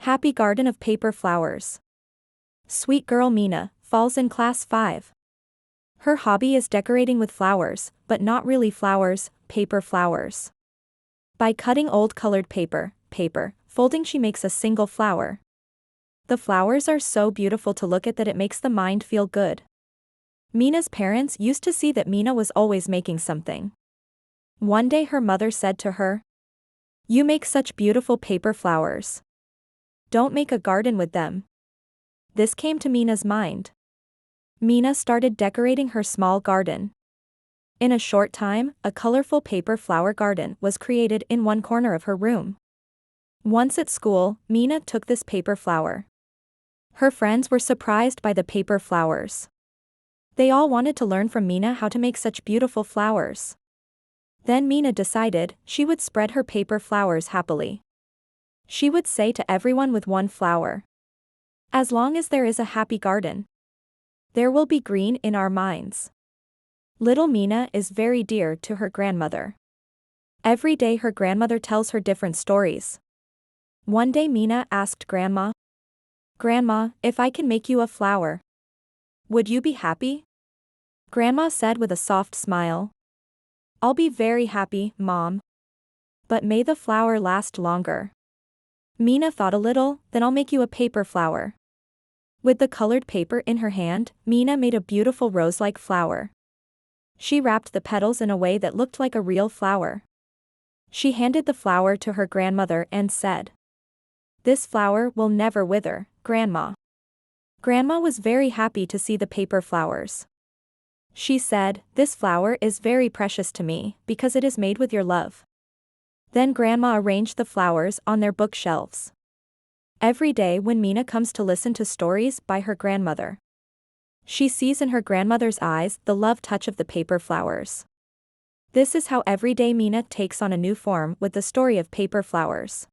Happy Garden of Paper Flowers. Sweet girl Mina falls in class 5. Her hobby is decorating with flowers, but not really flowers, paper flowers. By cutting old colored paper, folding she makes a single flower. The flowers are so beautiful to look at that it makes the mind feel good. Mina's parents used to see that Mina was always making something. One day her mother said to her, "You make such beautiful paper flowers. Don't make a garden with them." This came to Mina's mind. Mina started decorating her small garden. In a short time, a colorful paper flower garden was created in one corner of her room. Once at school, Mina took this paper flower. Her friends were surprised by the paper flowers. They all wanted to learn from Mina how to make such beautiful flowers. Then Mina decided she would spread her paper flowers happily. She would say to everyone with one flower, "As long as there is a happy garden, there will be green in our minds." Little Mina is very dear to her grandmother. Every day her grandmother tells her different stories. One day Mina asked Grandma, "Grandma, if I can make you a flower, would you be happy?" Grandma said with a soft smile, "I'll be very happy, Mom. But may the flower last longer." Mina thought a little, "Then I'll make you a paper flower." With the colored paper in her hand, Mina made a beautiful rose-like flower. She wrapped the petals in a way that looked like a real flower. She handed the flower to her grandmother and said, "This flower will never wither, Grandma." Grandma was very happy to see the paper flowers. She said, "This flower is very precious to me because it is made with your love." Then Grandma arranged the flowers on their bookshelves. Every day when Mina comes to listen to stories by her grandmother, she sees in her grandmother's eyes the love touch of the paper flowers. This is how every day Mina takes on a new form with the story of paper flowers.